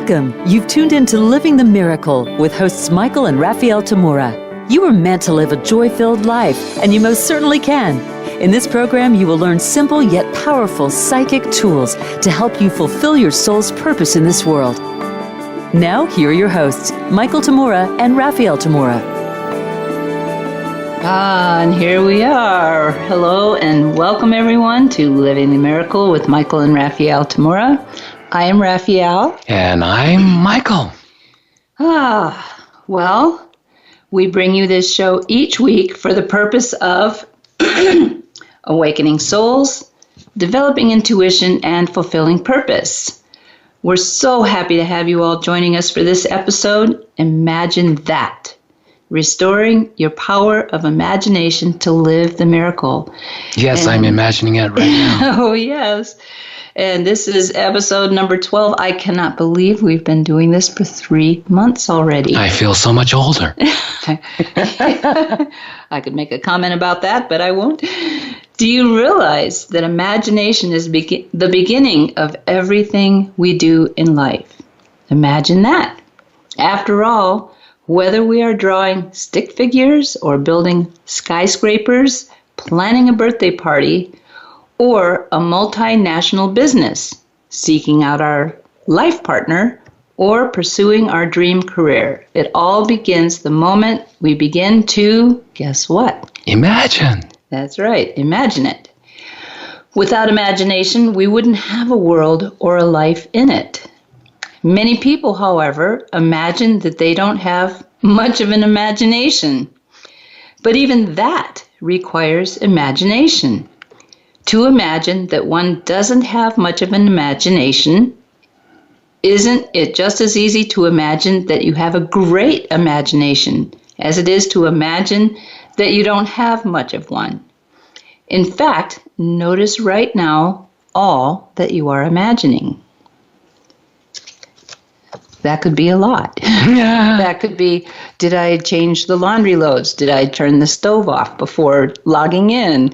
Welcome. You've tuned into Living the Miracle with hosts Michael and Raphaelle Tamura. You were meant to live a joy-filled life, and you most certainly can. In this program, you will learn simple yet powerful psychic tools to help you fulfill your soul's purpose in this world. Now, here are your hosts, Michael Tamura and Raphaelle Tamura. And here we are. Hello and welcome everyone to Living the Miracle with Michael and Raphaelle Tamura. I am Raphaelle. And I'm Michael. Well, we bring you this show each week for the purpose of awakening souls, developing intuition, and fulfilling purpose. We're so happy to have you all joining us for this episode. Imagine that. Restoring your power of imagination to live the miracle. Yes, I'm imagining it right now. Oh, yes. And this is episode number 12. I cannot believe we've been doing this for 3 months already. I feel so much older. I could make a comment about that, but I won't. Do you realize that imagination is the beginning of everything we do in life? Imagine that. After all, whether we are drawing stick figures or building skyscrapers, planning a birthday party, or a multinational business, seeking out our life partner, or pursuing our dream career. It all begins the moment we begin to, guess what? Imagine. That's right, imagine it. Without imagination, we wouldn't have a world or a life in it. Many people, however, imagine that they don't have much of an imagination. But even that requires imagination. To imagine that one doesn't have much of an imagination, isn't it just as easy to imagine that you have a great imagination as it is to imagine that you don't have much of one? In fact, notice right now all that you are imagining. That could be a lot. Yeah. That could be, did I change the laundry loads? Did I turn the stove off before logging in?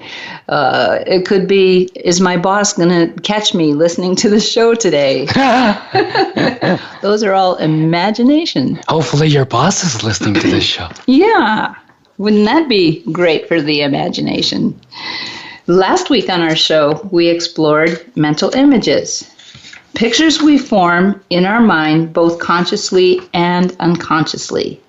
It could be, is my boss going to catch me listening to the show today? Those are all imagination. Hopefully your boss is listening to this show. Yeah. Wouldn't that be great for the imagination? Last week on our show, we explored mental images. Pictures we form in our mind both consciously and unconsciously.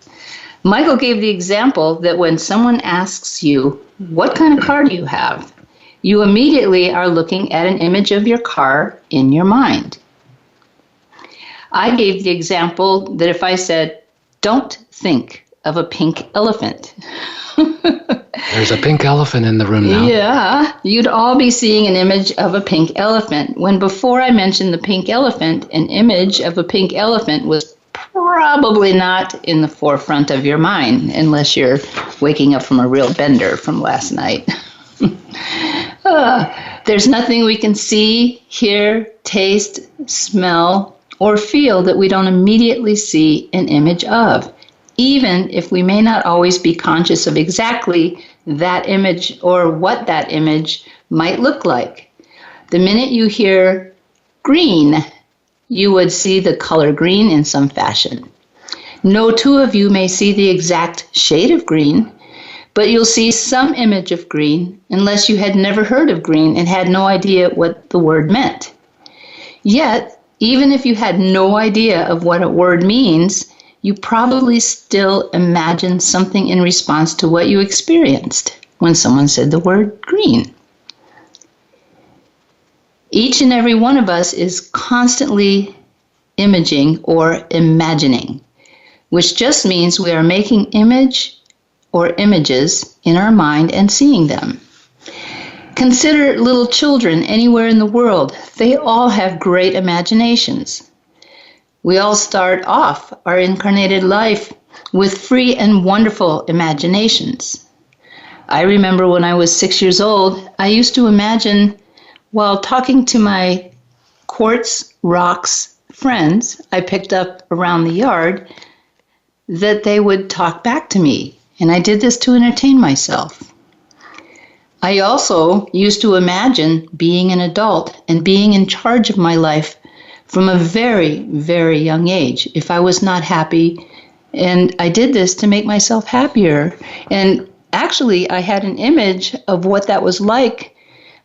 Michael gave the example that when someone asks you, what kind of car do you have? You immediately are looking at an image of your car in your mind. I gave the example that if I said, don't think of a pink elephant. There's a pink elephant in the room now. Yeah, you'd all be seeing an image of a pink elephant, when before I mentioned the pink elephant, an image of a pink elephant was probably not in the forefront of your mind, unless you're waking up from a real bender from last night. There's nothing we can see, hear, taste, smell, or feel that we don't immediately see an image of, even if we may not always be conscious of exactly that image or what that image might look like. The minute you hear green, you would see the color green in some fashion. No two of you may see the exact shade of green, but you'll see some image of green unless you had never heard of green and had no idea what the word meant. Yet, even if you had no idea of what a word means, you probably still imagine something in response to what you experienced when someone said the word green. Each and every one of us is constantly imaging or imagining, which just means we are making image or images in our mind and seeing them. Consider little children anywhere in the world. They all have great imaginations. We all start off our incarnated life with free and wonderful imaginations. I remember when I was 6 years old, I used to imagine, while talking to my quartz rocks friends I picked up around the yard, that they would talk back to me, and I did this to entertain myself. I also used to imagine being an adult and being in charge of my life from a very, very young age. If I was not happy, and I did this to make myself happier. And actually, I had an image of what that was like.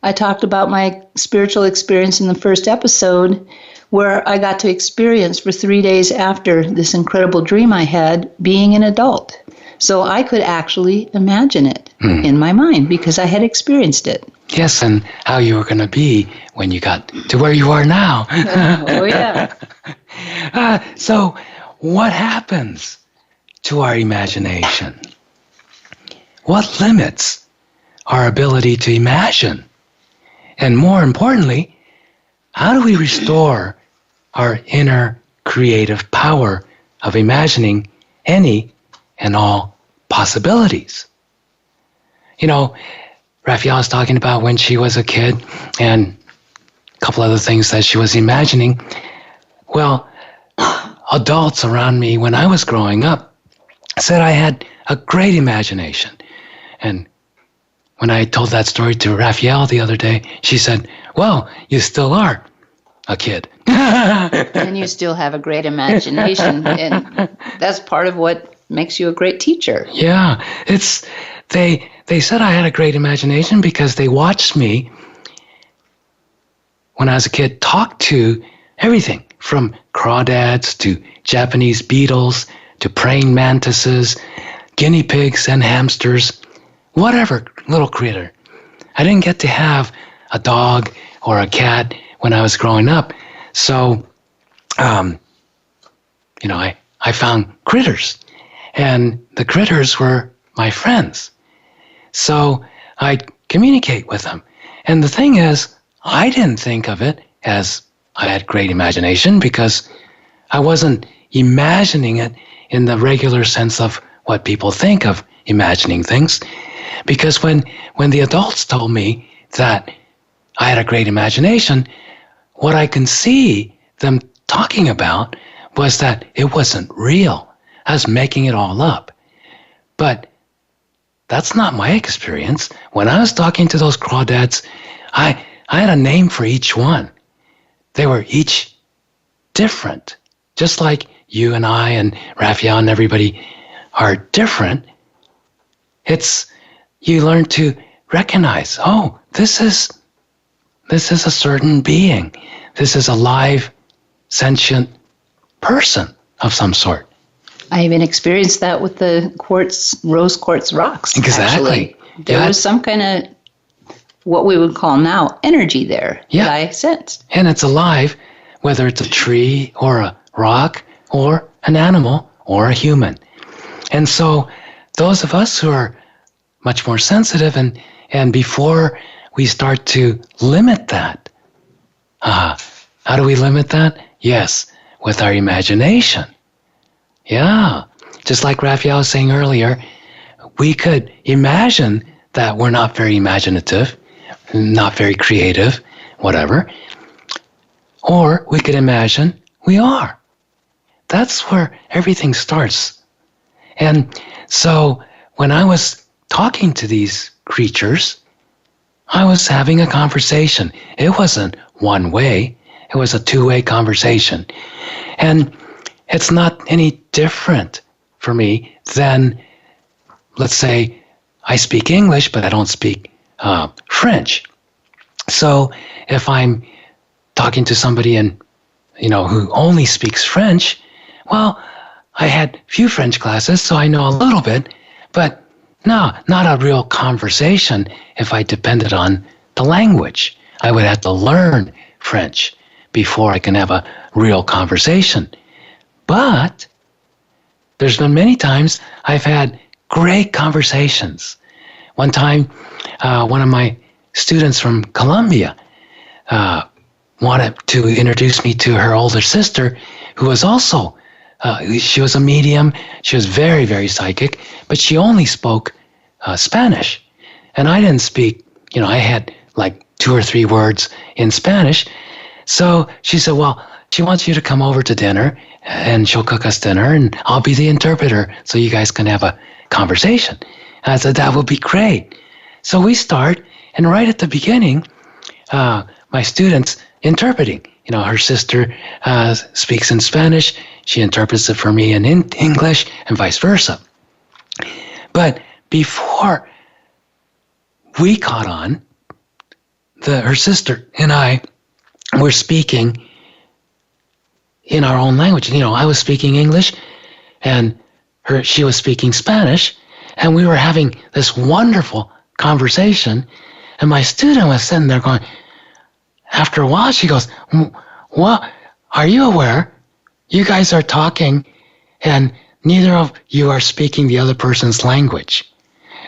I talked about my spiritual experience in the first episode, where I got to experience for 3 days after this incredible dream I had being an adult. So I could actually imagine it in my mind because I had experienced it. Yes, and how you were going to be when you got to where you are now. Oh, yeah. So what happens to our imagination? What limits our ability to imagine? And more importantly, how do we restore our inner creative power of imagining any and all possibilities? You know, Raphaelle was talking about when she was a kid and a couple other things that she was imagining. Well, adults around me when I was growing up said I had a great imagination. And when I told that story to Raphaelle the other day, she said, well, you still are a kid. And you still have a great imagination. And that's part of what makes you a great teacher. Yeah, they said I had a great imagination because they watched me when I was a kid talk to everything from crawdads to Japanese beetles to praying mantises, guinea pigs and hamsters, whatever little critter. I didn't get to have a dog or a cat when I was growing up. So, I found critters. And the critters were my friends. So I'd communicate with them. And the thing is, I didn't think of it as I had great imagination because I wasn't imagining it in the regular sense of what people think of imagining things. Because when the adults told me that I had a great imagination, what I can see them talking about was that it wasn't real. I was making it all up. But that's not my experience. When I was talking to those crawdads, I had a name for each one. They were each different. Just like you and I and Raphaelle and everybody are different, you learn to recognize, oh, this is a certain being. This is a live, sentient person of some sort. I even experienced that with the rose quartz rocks. Exactly. Actually. There was some kind of what we would call now energy there that I sensed. And it's alive, whether it's a tree or a rock or an animal or a human. And so those of us who are much more sensitive and before we start to limit that, how do we limit that? Yes, with our imagination. Yeah, just like Raphaelle was saying earlier, we could imagine that we're not very imaginative, not very creative, whatever. Or we could imagine we are. That's where everything starts. And so when I was talking to these creatures, I was having a conversation. It wasn't one way. It was a two-way conversation. And it's not any different for me than, let's say, I speak English, but I don't speak French. So if I'm talking to somebody who only speaks French, well, I had few French classes, so I know a little bit, but no, not a real conversation if I depended on the language. I would have to learn French before I can have a real conversation. But there's been many times I've had great conversations. One time, one of my students from Colombia wanted to introduce me to her older sister, who was also, she was a medium. She was very, very psychic, but she only spoke Spanish. And I didn't speak, I had like 2 or 3 words in Spanish. So she said, well, she wants you to come over to dinner and she'll cook us dinner and I'll be the interpreter so you guys can have a conversation. And I said, that would be great. So we start, and right at the beginning, my student's interpreting her sister speaks in Spanish. She interprets it for me in English and vice versa. But before we caught on, her sister and I were speaking in our own language. I was speaking English and she was speaking Spanish, and we were having this wonderful conversation. And my student was sitting there going, after a while, she goes, "What? Are you aware? You guys are talking and neither of you are speaking the other person's language."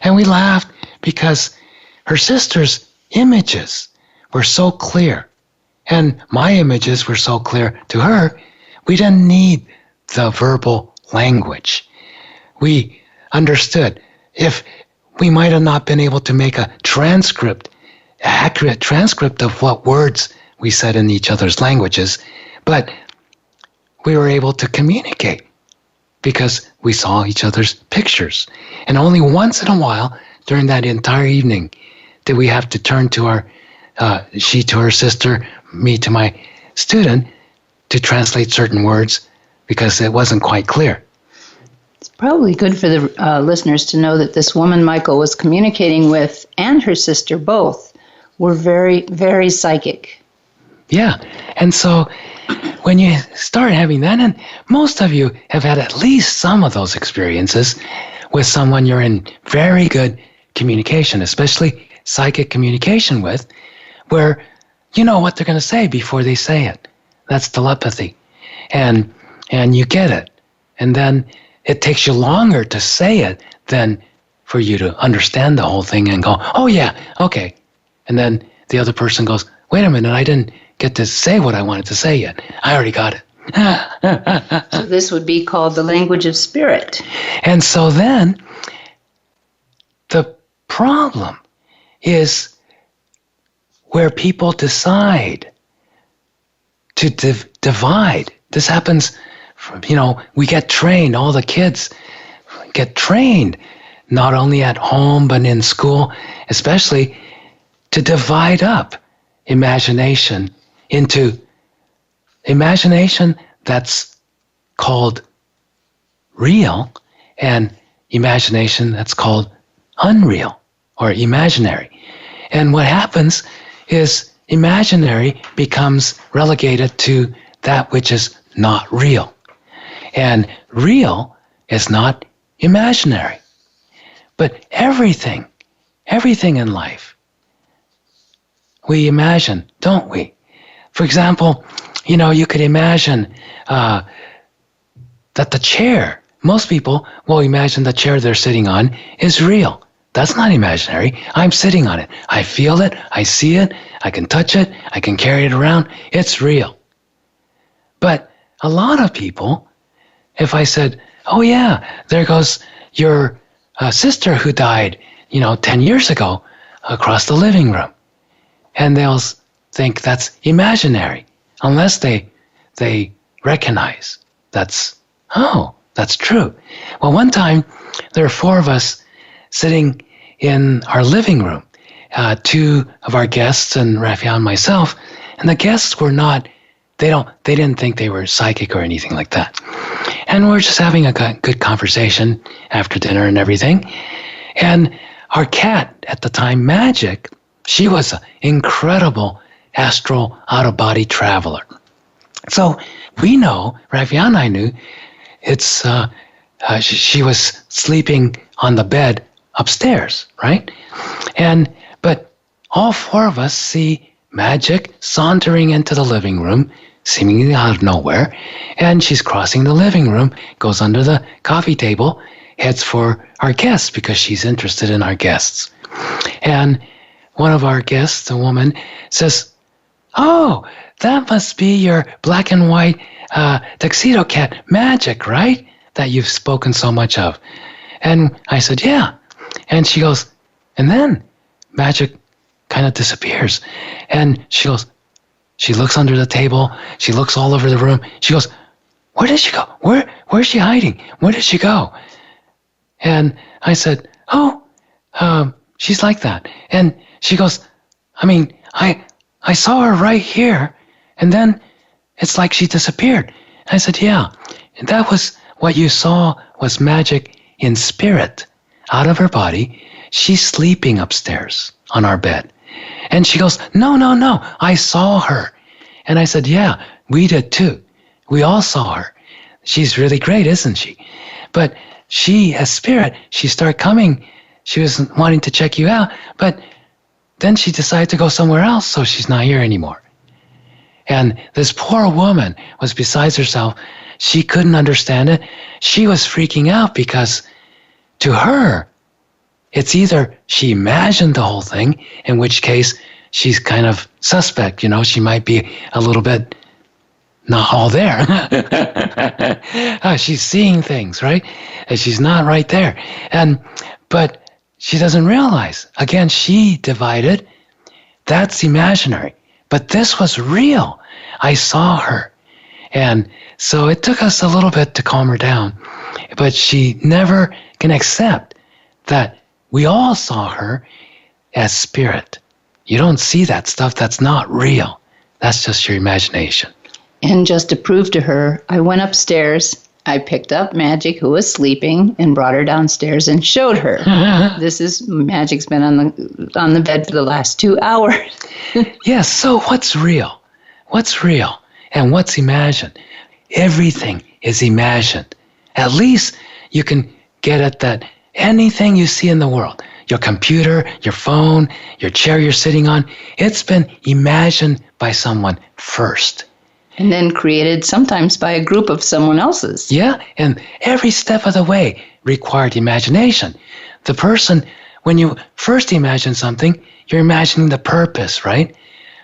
And we laughed because her sister's images were so clear and my images were so clear to her, we didn't need the verbal language. We understood. If we might have not been able to make a accurate transcript of what words we said in each other's languages, but we were able to communicate because we saw each other's pictures. And only once in a while during that entire evening did we have to turn to she to her sister, me to my student, to translate certain words because it wasn't quite clear. It's probably good for the listeners to know that this woman Michael was communicating with and her sister both were very, very psychic. Yeah. And so when you start having that, and most of you have had at least some of those experiences with someone you're in very good communication, especially psychic communication with, where you know what they're going to say before they say it. That's telepathy. And you get it. And then it takes you longer to say it than for you to understand the whole thing and go, "Oh yeah, okay." And then the other person goes, "Wait a minute, I didn't get to say what I wanted to say yet. I already got it." So this would be called the language of spirit. And so then the problem is where people decide to divide. This happens from, we get trained, all the kids get trained, not only at home, but in school, especially to divide up imagination into imagination that's called real and imagination that's called unreal or imaginary. And what happens is imaginary becomes relegated to that which is not real. And real is not imaginary. But everything in life, we imagine, don't we? For example, you could imagine that the chair, most people will imagine the chair they're sitting on is real. That's not imaginary. I'm sitting on it. I feel it. I see it. I can touch it. I can carry it around. It's real. But a lot of people, if I said, "Oh yeah, there goes your sister who died, 10 years ago across the living room," and they'll think that's imaginary unless they recognize that's true. Well, one time there were 4 of us sitting in our living room, 2 of our guests and Raphaelle and myself, and the guests were not, they didn't think they were psychic or anything like that. And we're just having a good conversation after dinner and everything. And our cat at the time, Magic, she was an incredible astral out-of-body traveler. So we know, Raphaelle and I knew, she was sleeping on the bed upstairs, right? But all 4 of us see Magic sauntering into the living room, seemingly out of nowhere, and she's crossing the living room, goes under the coffee table, heads for our guests because she's interested in our guests. And one of our guests, a woman, says, "Oh, that must be your black and white tuxedo cat, Magic, right? That you've spoken so much of." And I said, "Yeah." And she goes, and then Magic kind of disappears. And she goes, she looks under the table. She looks all over the room. She goes, "Where did she go? Where's she hiding? Where did she go?" And I said, "Oh, she's like that." And she goes, "I saw her right here. And then It's like she disappeared. I said, yeah. And that was what you saw was magic in spirit, out of her body. She's sleeping upstairs on our bed. And she goes, no, I saw her. And I said, yeah, we did too. We all saw her. She's really great, isn't she? But she, as spirit, she started coming. She was wanting to check you out, but then she decided to go somewhere else, so she's not here anymore. And this poor woman was besides herself. She couldn't understand it. She was freaking out because to her, it's either she imagined the whole thing, in which case she's kind of suspect, she might be a little bit not all there. She's seeing things, right? And she's not right there. But she doesn't realize. Again, she divided. That's imaginary. But this was real. I saw her. And so it took us a little bit to calm her down. But she never can accept that we all saw her as spirit. You don't see that stuff. That's not real. That's just your imagination. And just to prove to her, I went upstairs, I picked up Magic, who was sleeping, and brought her downstairs and showed her. Magic's been on the bed for the last 2 hours. Yes, so what's real? What's real? And what's imagined? Everything is imagined. At least you can get at that anything you see in the world, your computer, your phone, your chair you're sitting on, it's been imagined by someone first. And then created sometimes by a group of someone else's. Yeah, and every step of the way required imagination. The person, when you first imagine something, you're imagining the purpose, right?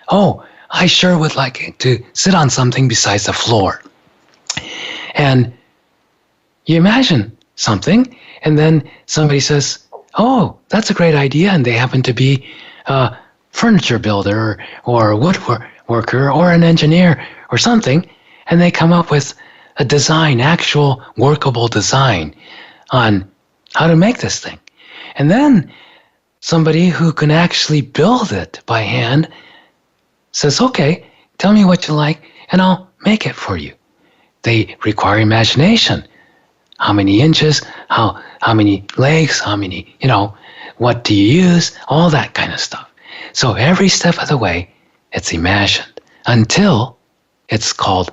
Oh, I sure would like to sit on something besides the floor. And you imagine something, and then somebody says, oh, that's a great idea, and they happen to be a furniture builder or a woodworker or an engineer or something, and they come up with a design, actual workable design on how to make this thing. And then somebody who can actually build it by hand says, okay, tell me what you like, and I'll make it for you. They require imagination. How many inches, how many legs, how many, what do you use, all that kind of stuff. So every step of the way, it's imagined until it's called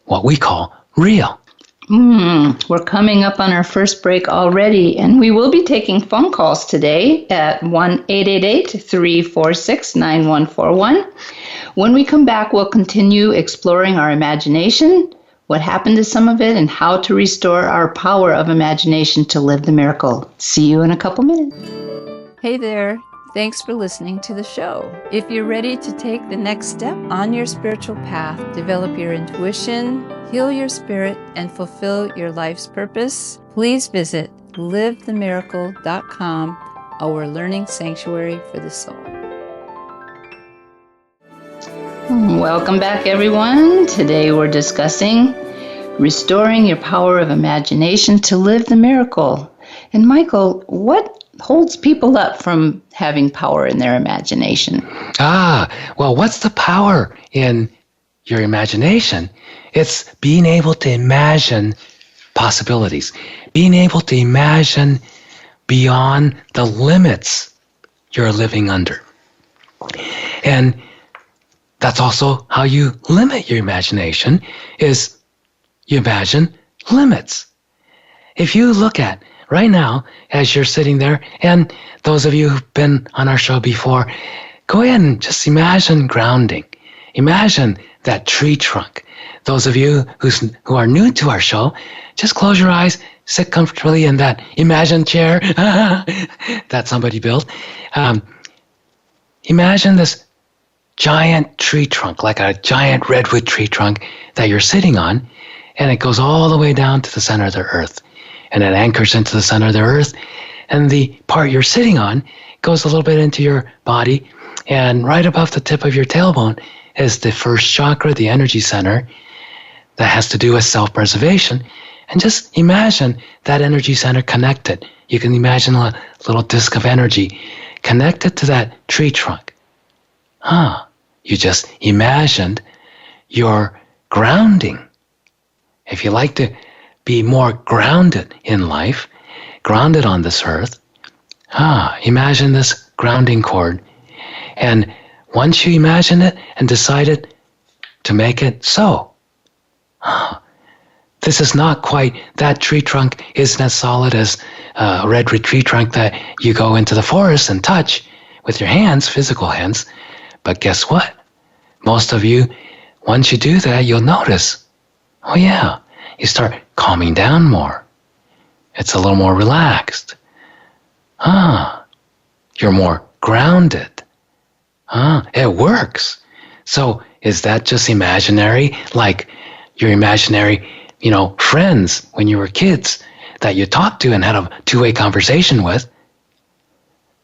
what we call real. We're coming up on our first break already, and we will be taking phone calls today at 1-888-346-9141. When we come back, we'll continue exploring our imagination, what happened to some of it, and how to restore our power of imagination to live the miracle. See you in a couple minutes. Hey there. Thanks for listening to the show. If you're ready to take the next step on your spiritual path, develop your intuition, heal your spirit, and fulfill your life's purpose, please visit livethemiracle.com, our learning sanctuary for the soul. Welcome back, everyone. Today we're discussing restoring your power of imagination to live the miracle. And Michael, what holds people up from having power in their imagination? Well, what's the power in your imagination? It's being able to imagine possibilities, being able to imagine beyond the limits you're living under. And that's also how you limit your imagination, is you imagine limits. If you look at right now, as you're sitting there, and those of you who've been on our show before, go ahead and just imagine grounding. Imagine that tree trunk. Those of you who are new to our show, just close your eyes, sit comfortably in that imagined chair that somebody built. Imagine this giant tree trunk, like a giant redwood tree trunk that you're sitting on, and it goes all the way down to the center of the earth. And it anchors into the center of the earth, and the part you're sitting on goes a little bit into your body, and right above the tip of your tailbone is the first chakra, the energy center, that has to do with self-preservation. And just imagine that energy center connected. You can imagine a little disk of energy connected to that tree trunk. You just imagined your grounding. If you like to be more grounded in life, grounded on this earth, imagine this grounding cord. And once you imagine it and decided to make it so, this is not quite, that tree trunk isn't as solid as a redwood tree trunk that you go into the forest and touch with your hands, physical hands. But guess what? Most of you, once you do that, you'll notice, oh yeah, you start calming down more. It's a little more relaxed. You're more grounded. It works. So is that just imaginary? Like your imaginary, friends when you were kids that you talked to and had a two-way conversation with?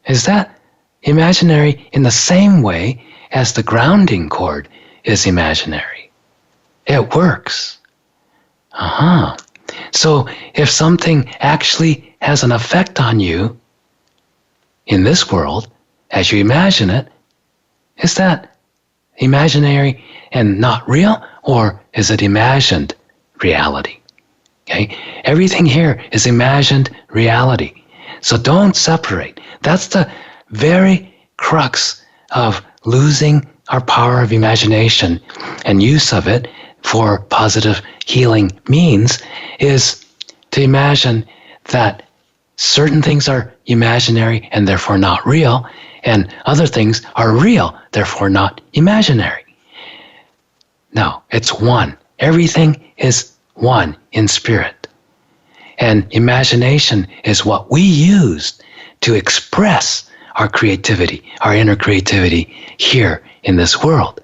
Is that imaginary in the same way as the grounding cord is imaginary? It works. So if something actually has an effect on you in this world, as you imagine it, is that imaginary and not real, or is it imagined reality? Okay? Everything here is imagined reality. So don't separate. That's the very crux of losing our power of imagination and use of it for positive healing means, is to imagine that certain things are imaginary and therefore not real, and other things are real, therefore not imaginary. No, it's one. Everything is one in spirit. And imagination is what we use to express our creativity, our inner creativity here in this world.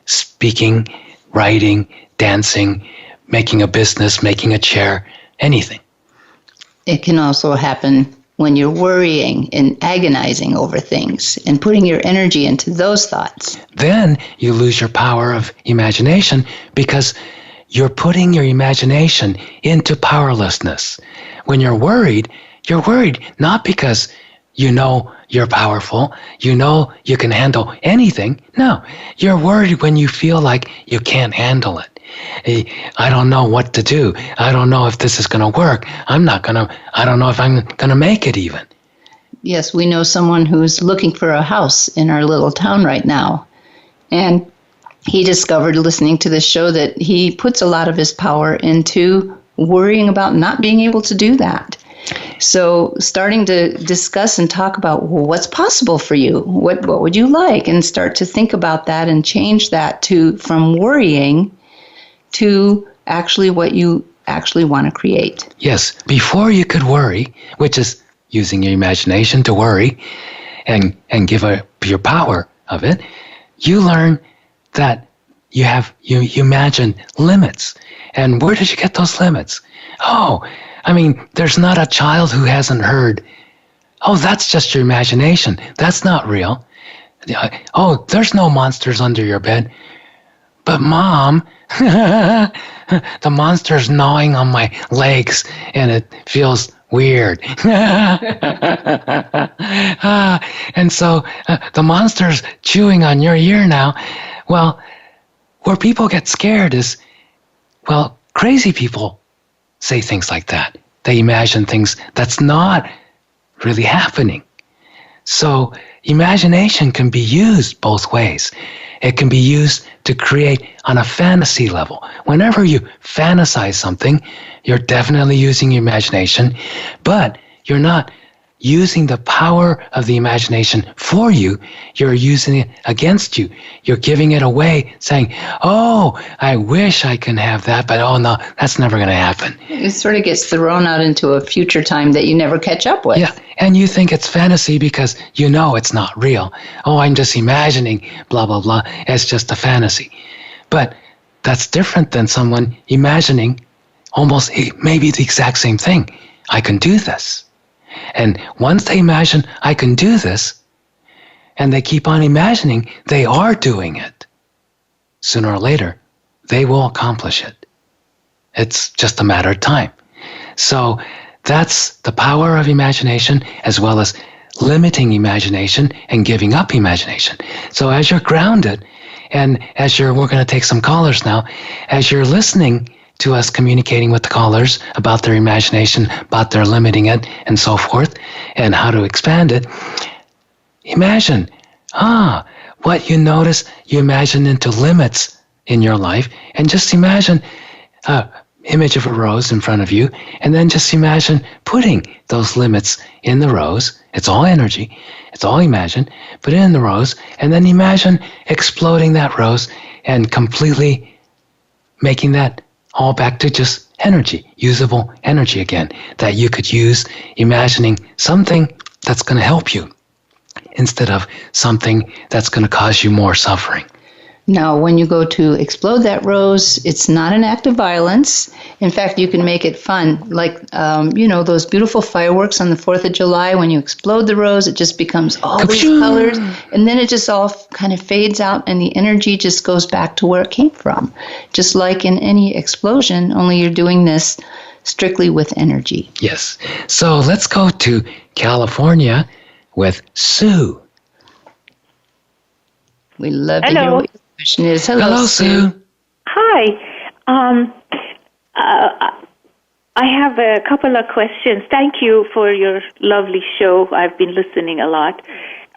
Speaking, writing, dancing, making a business, making a chair, anything. It can also happen when you're worrying and agonizing over things and putting your energy into those thoughts. Then you lose your power of imagination because you're putting your imagination into powerlessness. When you're worried not because you know you're powerful, you know you can handle anything. No, you're worried when you feel like you can't handle it. I don't know what to do. I don't know if this is going to work. I don't know if I'm going to make it even. Yes, we know someone who's looking for a house in our little town right now. And he discovered, listening to this show, that he puts a lot of his power into worrying about not being able to do that. So starting to discuss and talk about, well, what's possible for you? What would you like? And start to think about that and change that from worrying to actually what you actually want to create. Yes, before you could worry, which is using your imagination to worry and give your power of it, you learn that you imagine limits. And where did you get those limits? There's not a child who hasn't heard, that's just your imagination. That's not real. There's no monsters under your bed. But Mom, the monster's gnawing on my legs and it feels weird. And so the monster's chewing on your ear now. Well, where people get scared is, crazy people say things like that. They imagine things that's not really happening. So imagination can be used both ways. It can be used to create on a fantasy level. Whenever you fantasize something, you're definitely using your imagination, but you're not using the power of the imagination for you. You're using it against you. You're giving it away, saying, I wish I can have that, but no, that's never going to happen. It sort of gets thrown out into a future time that you never catch up with. Yeah, and you think it's fantasy because you know it's not real. I'm just imagining, blah, blah, blah. It's just a fantasy. But that's different than someone imagining almost maybe the exact same thing. I can do this. And once they imagine, I can do this, and they keep on imagining they are doing it, sooner or later, they will accomplish it. It's just a matter of time. So that's the power of imagination, as well as limiting imagination and giving up imagination. So as you're grounded And we're going to take some callers now. As you're listening to us communicating with the callers about their imagination, about their limiting it, and so forth, and how to expand it, imagine, what you notice, you imagine into limits in your life, and just imagine image of a rose in front of you, and then just imagine putting those limits in the rose. It's all energy. It's all imagine. Put it in the rose, and then imagine exploding that rose and completely making that all back to just energy, usable energy again, that you could use, imagining something that's going to help you instead of something that's going to cause you more suffering. Now, when you go to explode that rose, it's not an act of violence. In fact, you can make it fun. Like, those beautiful fireworks on the 4th of July, when you explode the rose, it just becomes all these colors. And then it just all kind of fades out and the energy just goes back to where it came from. Just like in any explosion, only you're doing this strictly with energy. Yes. So let's go to California with Sue. We love to hear what your question is. Hello, Sue. Hi. I have a couple of questions. Thank you for your lovely show. I've been listening a lot.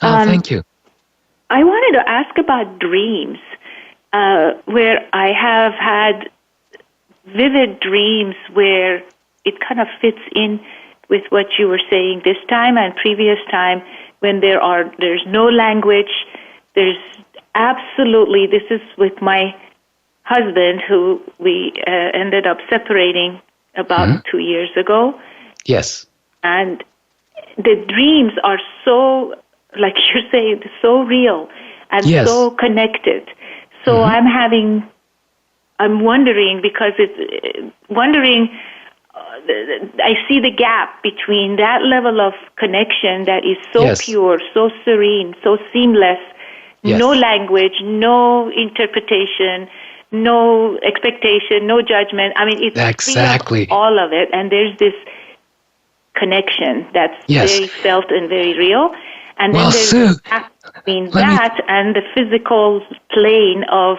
Thank you. I wanted to ask about dreams, where I have had vivid dreams where it kind of fits in with what you were saying this time and previous time, when there's no language, there's absolutely, this is with my husband, who we ended up separating about 2 years ago. Yes. And the dreams are so, like you're saying, so real and so connected. So I'm wondering, because I see the gap between that level of connection that is so pure, so serene, so seamless, no language, no interpretation, no expectation, no judgment. I mean, it's exactly all of it, and there's this connection that's very felt and very real. And then there's Sue, between that and the physical plane of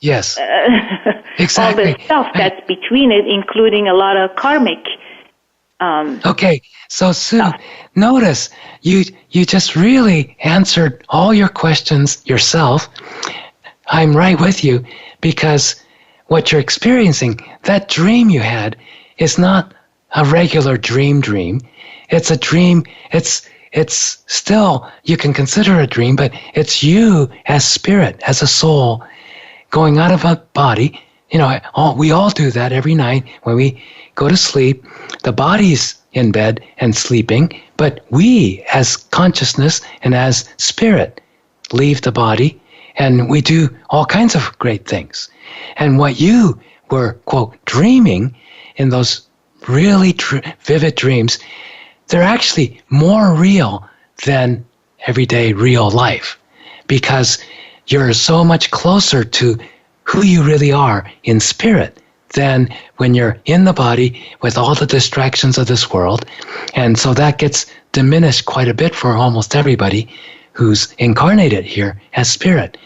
exactly. all the stuff that's between it, including a lot of karmic. Okay, so Sue, notice you just really answered all your questions yourself. I'm right with you, because what you're experiencing, that dream you had, is not a regular dream. It's a dream. It's still, you can consider a dream, but it's you as spirit, as a soul, going out of a body. We all do that every night when we go to sleep. The body's in bed and sleeping, but we, as consciousness and as spirit, leave the body, and we do all kinds of great things. And what you were, quote, dreaming in those really vivid dreams, they're actually more real than everyday real life, because you're so much closer to who you really are in spirit than when you're in the body with all the distractions of this world. And so that gets diminished quite a bit for almost everybody who's incarnated here as spirit.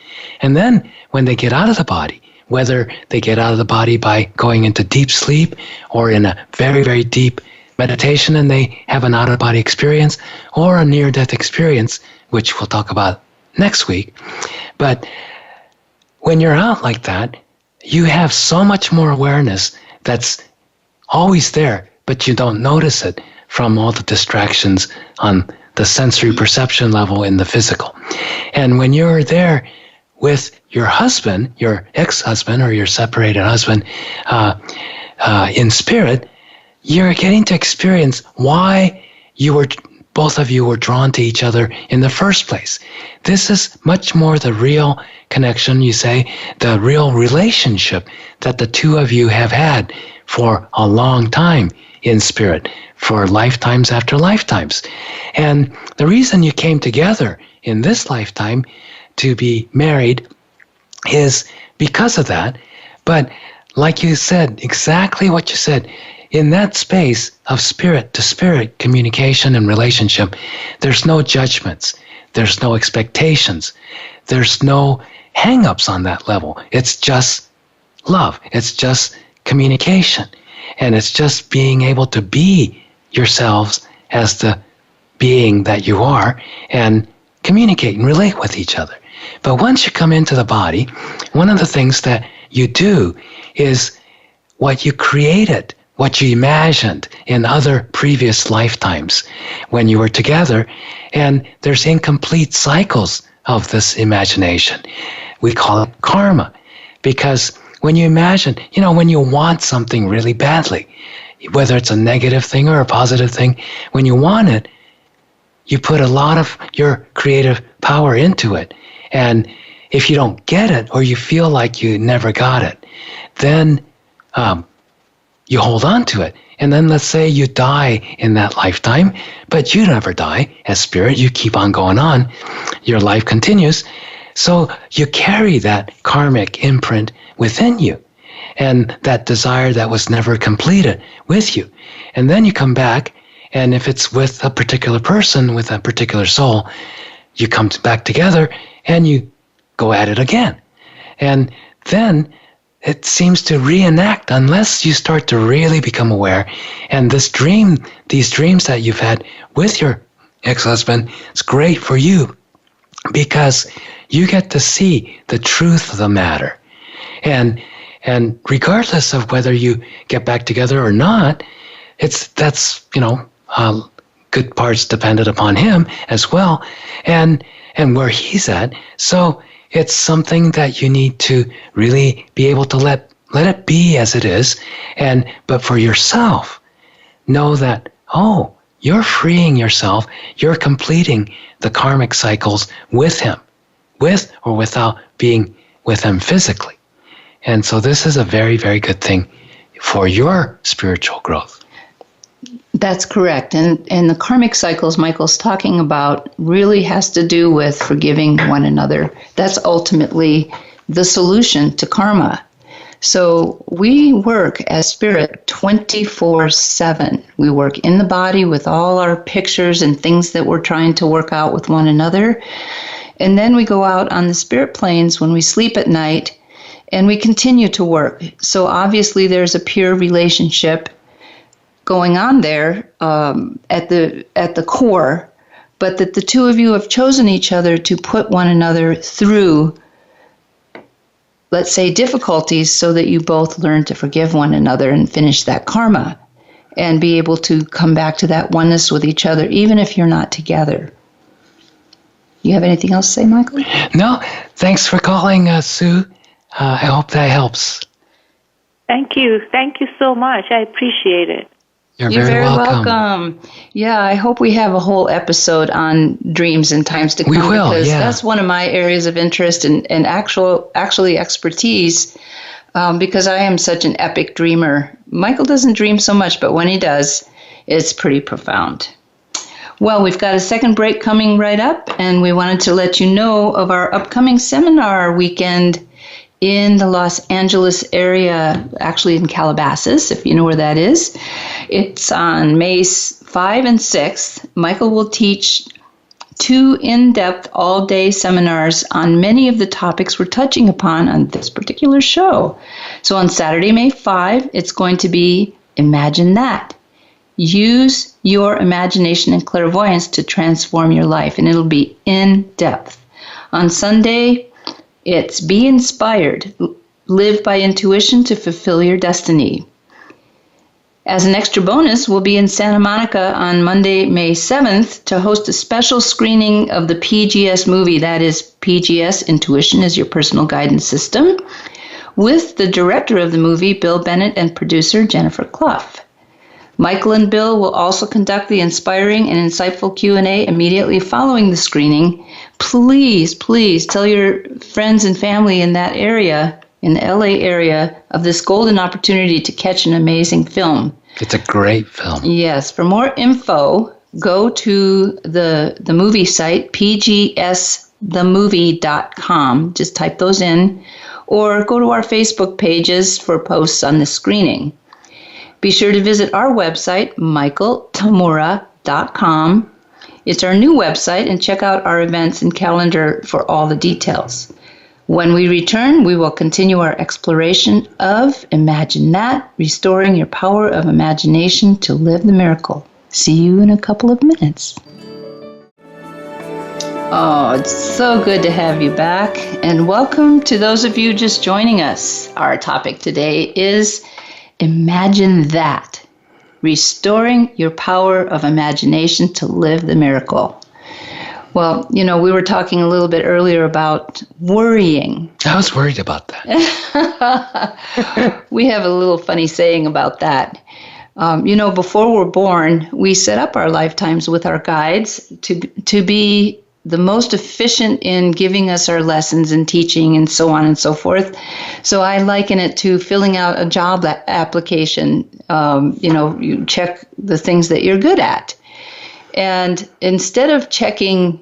And then when they get out of the body, whether they get out of the body by going into deep sleep or in a very, very deep meditation and they have an out-of-body experience, or a near-death experience, which we'll talk about next week. But when you're out like that, you have so much more awareness that's always there, but you don't notice it from all the distractions on the sensory perception level in the physical. And when you're there with your husband, your ex-husband or your separated husband in spirit, you're getting to experience why both of you were drawn to each other in the first place. This is much more the real connection, you say, the real relationship that the two of you have had for a long time in spirit, for lifetimes after lifetimes. And the reason you came together in this lifetime to be married is because of that. But like you said, exactly what you said, in that space of spirit to spirit communication and relationship, there's no judgments, there's no expectations, there's no hang-ups on that level. It's just love. It's just communication. And it's just being able to be yourselves as the being that you are and communicate and relate with each other. But once you come into the body, one of the things that you do is what you created, what you imagined in other previous lifetimes when you were together. And there's incomplete cycles of this imagination. We call it karma, because when you imagine, when you want something really badly, whether it's a negative thing or a positive thing, when you want it, you put a lot of your creative power into it. And if you don't get it, or you feel like you never got it, then you hold on to it. And then let's say you die in that lifetime, but you never die as spirit. You keep on going on. Your life continues. So you carry that karmic imprint within you and that desire that was never completed with you. And then you come back, and if it's with a particular person, with a particular soul, you come back together and you go at it again. And then it seems to reenact unless you start to really become aware. And these dreams that you've had with your ex-husband, it's great for you because you get to see the truth of the matter. And regardless of whether you get back together or not, that's good parts dependent upon him as well, and where he's at. So it's something that you need to really be able to let it be as it is, but for yourself, know that, you're freeing yourself, you're completing the karmic cycles with him, with or without being with him physically. And so this is a very, very good thing for your spiritual growth. That's correct. And the karmic cycles Michael's talking about really has to do with forgiving one another. That's ultimately the solution to karma. So we work as spirit 24/7. We work in the body with all our pictures and things that we're trying to work out with one another. And then we go out on the spirit planes when we sleep at night, and we continue to work. So obviously there's a pure relationship going on there at the core, but that the two of you have chosen each other to put one another through, let's say, difficulties, so that you both learn to forgive one another and finish that karma and be able to come back to that oneness with each other, even if you're not together. You have anything else to say, Michael? No, thanks for calling, Sue. I hope that helps. Thank you. Thank you so much. I appreciate it. You're very welcome. Yeah, I hope we have a whole episode on dreams in times to come. We will, because yeah. That's one of my areas of interest and actually expertise, because I am such an epic dreamer. Michael doesn't dream so much, but when he does, it's pretty profound. Well, we've got a second break coming right up, and we wanted to let you know of our upcoming seminar weekend in the Los Angeles area, actually in Calabasas, if you know where that is. It's on May 5 and 6th. Michael will teach 2 in-depth all-day seminars on many of the topics we're touching upon on this particular show. So on Saturday, May 5, it's going to be Imagine That. Use your imagination and clairvoyance to transform your life, and it'll be in-depth. On Sunday, it's Be Inspired. Live by intuition to fulfill your destiny. As an extra bonus, we'll be in Santa Monica on Monday, May 7th to host a special screening of the PGS movie. That is PGS, Intuition is Your Personal Guidance System, with the director of the movie, Bill Bennett, and producer Jennifer Clough. Michael and Bill will also conduct the inspiring and insightful Q&A immediately following the screening. Please, please tell your friends and family in that area, in the LA area, of this golden opportunity to catch an amazing film. It's a great film. Yes. For more info, go to the movie site, pgsthemovie.com. Just type those in, or go to our Facebook pages for posts on the screening. Be sure to visit our website, michaeltamura.com. It's our new website, and check out our events and calendar for all the details. When we return, we will continue our exploration of Imagine That, restoring your power of imagination to live the miracle. See you in a couple of minutes. Oh, it's so good to have you back, and welcome to those of you just joining us. Our topic today is Imagine That, restoring your power of imagination to live the miracle. Well, we were talking a little bit earlier about worrying. I was worried about that. We have a little funny saying about that. Before we're born, we set up our lifetimes with our guides to be the most efficient in giving us our lessons and teaching and so on and so forth. So I liken it to filling out a job application. You check the things that you're good at. And instead of checking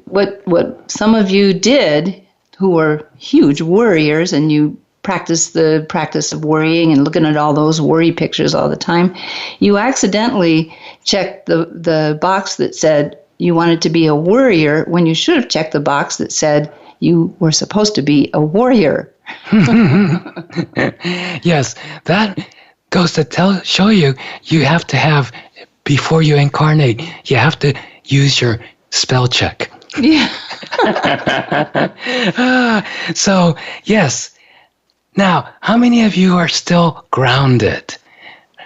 what some of you did, who were huge worriers, and you practice the practice of worrying and looking at all those worry pictures all the time, you accidentally checked the box that said you wanted to be a worrier when you should have checked the box that said you were supposed to be a warrior. Yes, that goes to show you have to have, before you incarnate, you have to use your spell check. Yeah. So, yes. Now, how many of you are still grounded?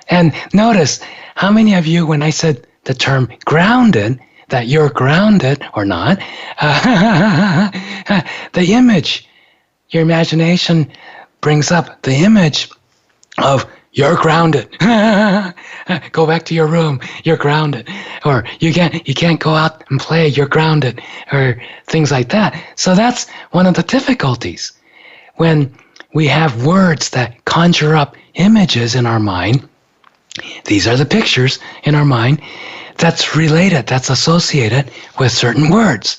And notice, how many of you, when I said the term grounded, that you're grounded or not, the image, your imagination brings up the image of you're grounded. Go back to your room. You're grounded. Or you can't go out and play. You're grounded. Or things like that. So that's one of the difficulties. When we have words that conjure up images in our mind, these are the pictures in our mind that's related, that's associated with certain words.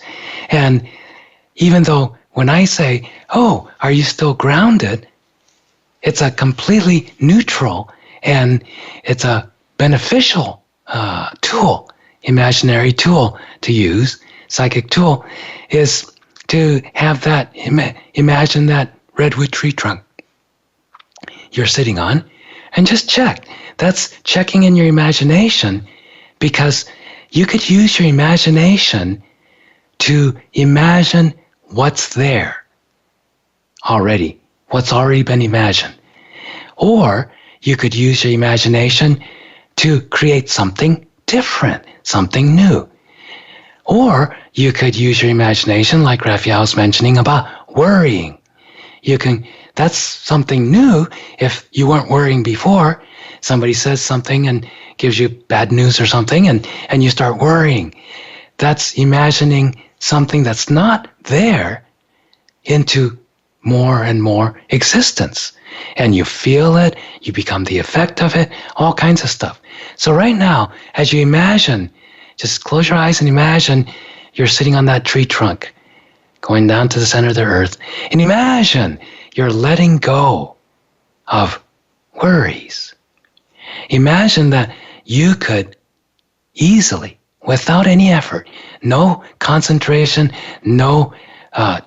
And even though when I say, oh, are you still grounded? It's a completely neutral and it's a beneficial tool, imaginary tool to use, psychic tool, is to have that, imagine that redwood tree trunk you're sitting on and just check. That's checking in your imagination, because you could use your imagination to imagine what's there already, what's already been imagined. Or you could use your imagination to create something different, something new. Or you could use your imagination, like Raphaelle was mentioning, about worrying. That's something new. If you weren't worrying before, somebody says something and gives you bad news or something, and you start worrying. That's imagining something that's not there into more and more existence. And you feel it, you become the effect of it, all kinds of stuff. So right now, as you imagine, just close your eyes and imagine you're sitting on that tree trunk, going down to the center of the earth, and imagine you're letting go of worries. Imagine that you could easily, without any effort, no concentration, no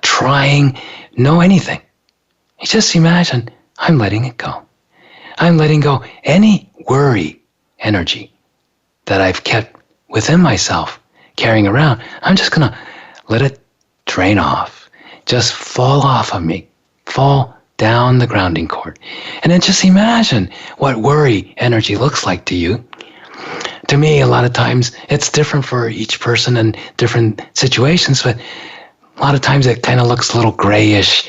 trying, no anything. You just imagine, I'm letting it go. I'm letting go any worry energy that I've kept within myself, carrying around. I'm just going to let it drain off, just fall off of me, fall down the grounding cord. And then just imagine what worry energy looks like to you. To me, a lot of times, it's different for each person and different situations, but a lot of times it kind of looks a little grayish,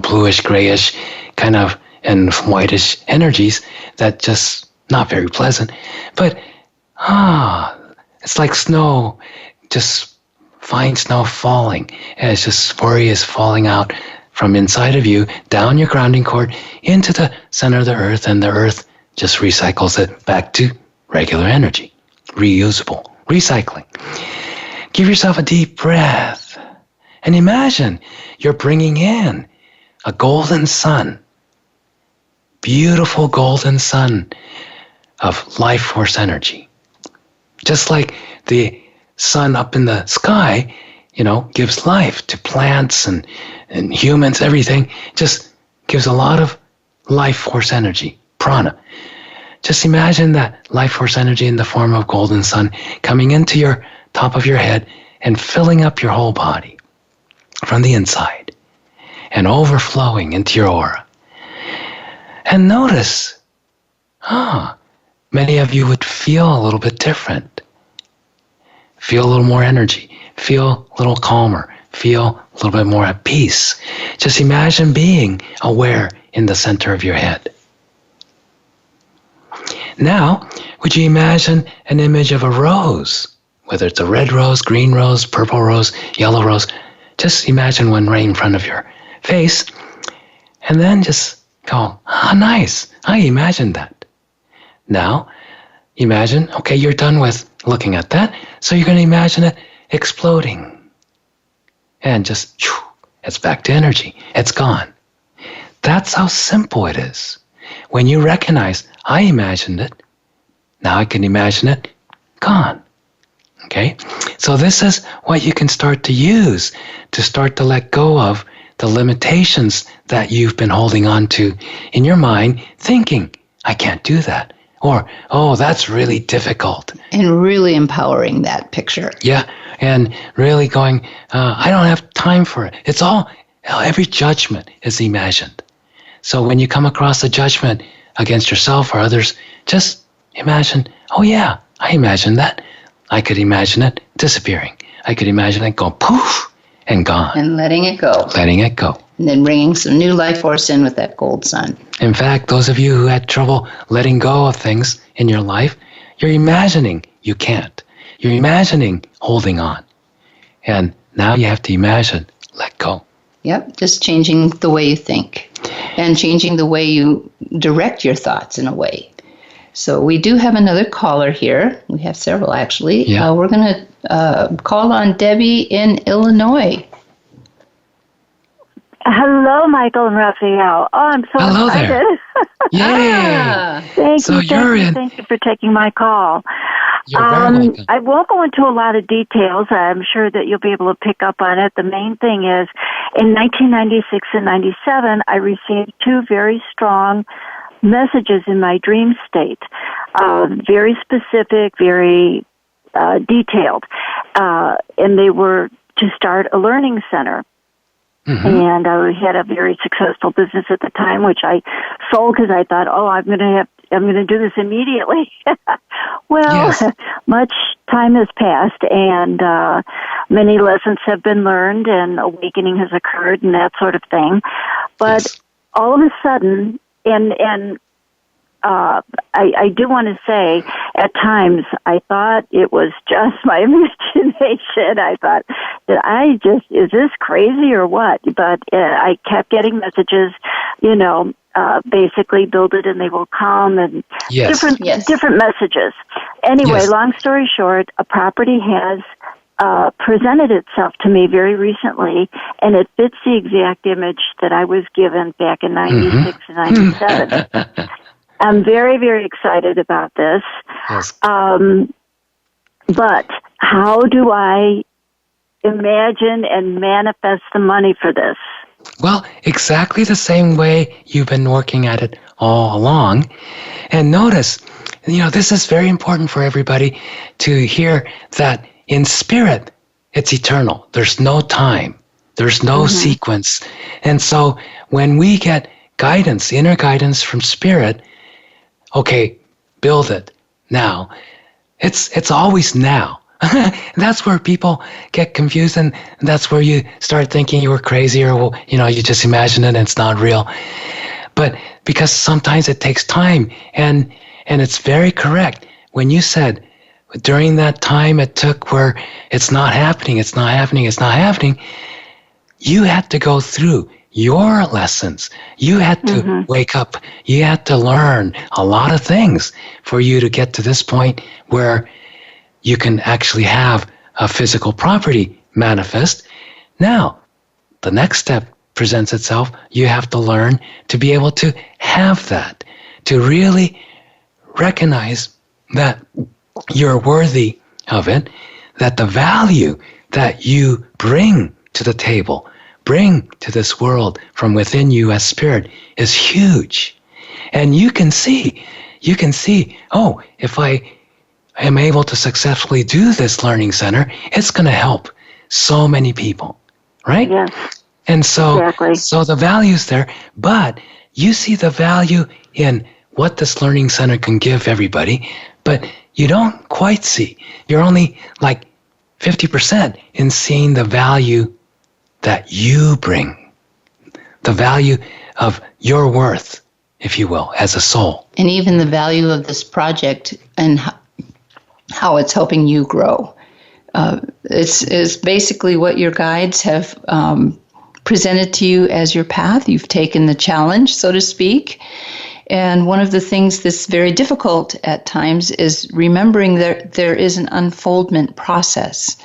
bluish, grayish, kind of, and whitish energies that just not very pleasant. But, it's like snow, just fine snow falling. And it's just worry is falling out from inside of you, down your grounding cord, into the center of the earth, and the earth just recycles it back to regular energy, reusable, recycling. Give yourself a deep breath and imagine you're bringing in a golden sun, beautiful golden sun of life force energy. Just like the sun up in the sky gives life to plants and humans, everything. Just gives a lot of life force energy, prana. Just imagine that life force energy in the form of golden sun coming into your top of your head and filling up your whole body from the inside and overflowing into your aura. And notice, many of you would feel a little bit different. Feel a little more energy. Feel a little calmer. Feel a little bit more at peace. Just imagine being aware in the center of your head. Now, would you imagine an image of a rose? Whether it's a red rose, green rose, purple rose, yellow rose. Just imagine one right in front of your face. And then just go, nice. I imagined that. Now, imagine, okay, you're done with looking at that. So you're going to imagine it exploding. And just, it's back to energy. It's gone. That's how simple it is. When you recognize, I imagined it, now I can imagine it gone. Okay? So this is what you can start to use to start to let go of the limitations that you've been holding on to in your mind, thinking, I can't do that. Or, that's really difficult. And really empowering that picture. Yeah, and really going, I don't have time for it. It's all, every judgment is imagined. So when you come across a judgment against yourself or others, just imagine, I imagined that. I could imagine it disappearing. I could imagine it going poof and gone. And letting it go. Letting it go. And then bringing some new life force in with that gold sun. In fact, those of you who had trouble letting go of things in your life, you're imagining you can't. You're imagining holding on. And now you have to imagine let go. Yep, just changing the way you think and changing the way you direct your thoughts in a way. So we do have another caller here. We have several, actually. Yeah. We're going to call on Debbie in Illinois. Hello, Michael and Raphaelle. Oh, I'm so Hello excited. There. Yay! Thank you for taking my call. You're very welcome. I won't go into a lot of details. I'm sure that you'll be able to pick up on it. The main thing is, in 1996 and 97, I received two very strong messages in my dream state, very specific, very detailed, and they were to start a learning center. Mm-hmm. And I had a very successful business at the time, which I sold because I thought, I'm going to do this immediately. Well, yes. Much time has passed, and many lessons have been learned, and awakening has occurred, and that sort of thing. But yes. All of a sudden, I do want to say, at times, I thought it was just my imagination. I thought, is this crazy or what? But I kept getting messages, basically build it and they will come, and different messages. Anyway, long story short, a property has presented itself to me very recently, and it fits the exact image that I was given back in 96 and 97. I'm very, very excited about this. Yes. But how do I imagine and manifest the money for this? Well, exactly the same way you've been working at it all along. And notice, this is very important for everybody to hear that in spirit, it's eternal. There's no time. There's no sequence. And so when we get guidance, inner guidance from spirit, okay, build it now. It's always now. That's where people get confused, and that's where you start thinking you were crazy, or you just imagine it and it's not real. But because sometimes it takes time, and it's very correct when you said during that time it took where it's not happening, you had to go through your lessons. You had to wake up. You had to learn a lot of things for you to get to this point where you can actually have a physical property manifest. Now, the next step presents itself. You have to learn to be able to have that, to really recognize that you're worthy of it, that the value that you bring to the table, bring to this world from within you as spirit is huge. And you can see, oh, if I am able to successfully do this learning center, it's going to help so many people, right? Yes. And so, exactly. So the value's there, but you see the value in what this learning center can give everybody, but you don't quite see. You're only like 50% in seeing the value that you bring, the value of your worth, if you will, as a soul. And even the value of this project and how it's helping you grow. It's basically what your guides have presented to you as your path. You've taken the challenge, so to speak. And one of the things that's very difficult at times is remembering that there is an unfoldment process.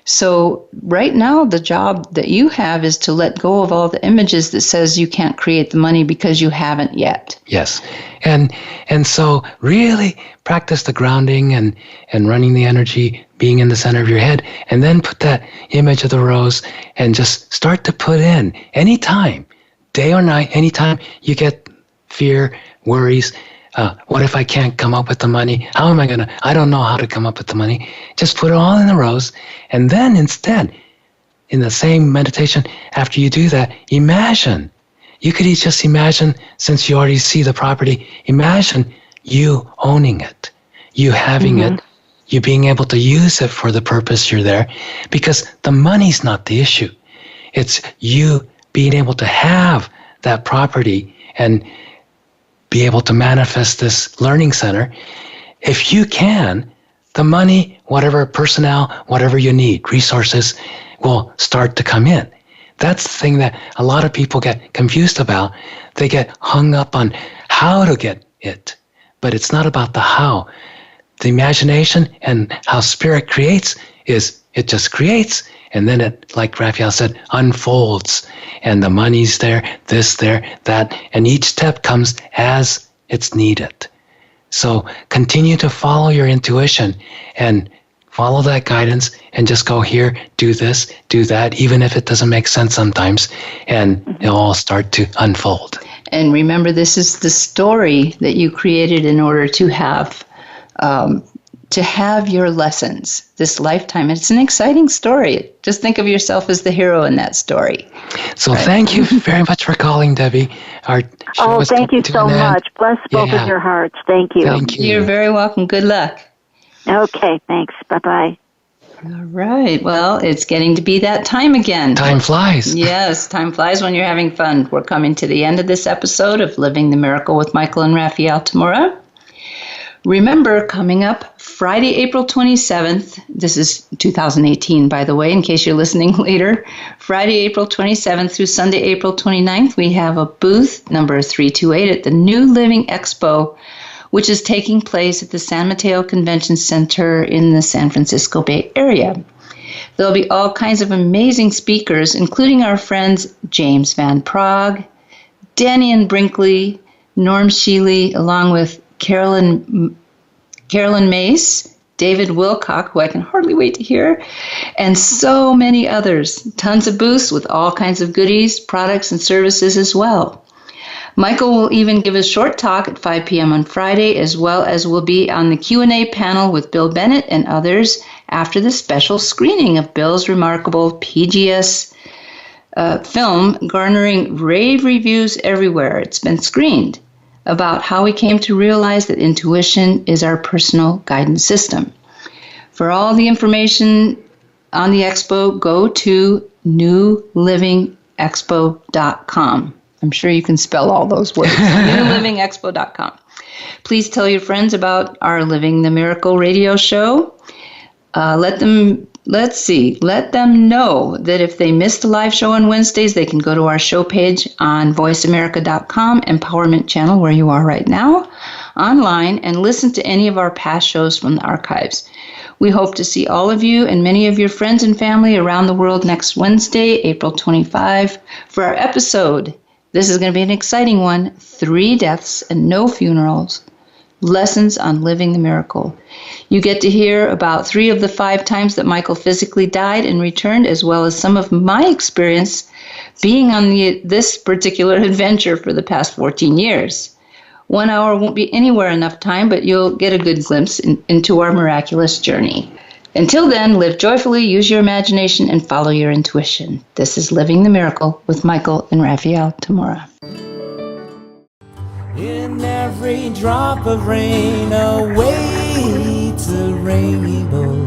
So right now, the job that you have is to let go of all the images that says you can't create the money because you haven't yet. Yes. And so really practice the grounding and running the energy, being in the center of your head, and then put that image of the rose and just start to put in anytime, day or night, anytime you get fear, worries, what if I can't come up with the money? How am I going to? I don't know how to come up with the money. Just put it all in the rose. And then instead, in the same meditation, after you do that, imagine. You could just imagine, since you already see the property, imagine you owning it, you having it, you being able to use it for the purpose you're there. Because the money's not the issue. It's you being able to have that property and be able to manifest this learning center. If you can, the money, whatever personnel, whatever you need, resources will start to come in. That's the thing that a lot of people get confused about. They get hung up on how to get it, but it's not about the how. The imagination and how spirit creates is it just creates, and then it, like Raphaelle said, unfolds, and the money's there, this, there, that, and each step comes as it's needed. So continue to follow your intuition and follow that guidance and just go here, do this, do that, even if it doesn't make sense sometimes, and it'll all start to unfold. And remember, this is the story that you created in order to have your lessons this lifetime. It's an exciting story. Just think of yourself as the hero in that story. So Thank you very much for calling, Debbie. Our show is thank you so much. Bless both of your hearts. Thank you. Thank you. You're very welcome. Good luck. Okay, thanks. Bye-bye. All right. Well, it's getting to be that time again. Time flies. Yes, time flies when you're having fun. We're coming to the end of this episode of Living the Miracle with Michael and Raphaelle Tamura. Remember, coming up Friday, April 27th, this is 2018, by the way, in case you're listening later, Friday, April 27th through Sunday, April 29th, we have a booth number 328 at the New Living Expo, which is taking place at the San Mateo Convention Center in the San Francisco Bay Area. There'll be all kinds of amazing speakers, including our friends James Van Praagh, Danian Brinkley, Norm Shealy, along with Carolyn Mace, David Wilcock, who I can hardly wait to hear, and so many others. Tons of booths with all kinds of goodies, products, and services as well. Michael will even give a short talk at 5 p.m. on Friday, as well as will be on the Q&A panel with Bill Bennett and others after the special screening of Bill's remarkable PGS film, garnering rave reviews everywhere. It's been screened, about how we came to realize that intuition is our personal guidance system. For all the information on the expo, go to newlivingexpo.com. I'm sure you can spell all those words. newlivingexpo.com. Please tell your friends about our Living the Miracle radio show. Let them know that if they missed the live show on Wednesdays, they can go to our show page on voiceamerica.com, Empowerment Channel, where you are right now, online, and listen to any of our past shows from the archives. We hope to see all of you and many of your friends and family around the world next Wednesday, April 25, for our episode. This is going to be an exciting one. 3 deaths and no funerals. Lessons on Living the Miracle. You get to hear about 3 of the 5 times that Michael physically died and returned, as well as some of my experience being on this particular adventure for the past 14 years. 1 hour won't be anywhere enough time, but you'll get a good glimpse into our miraculous journey. Until then, live joyfully, use your imagination, and follow your intuition. This is Living the Miracle with Michael and Raphaelle Tamura. In every drop of rain awaits a rainbow.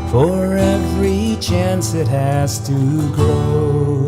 For every chance it has to grow.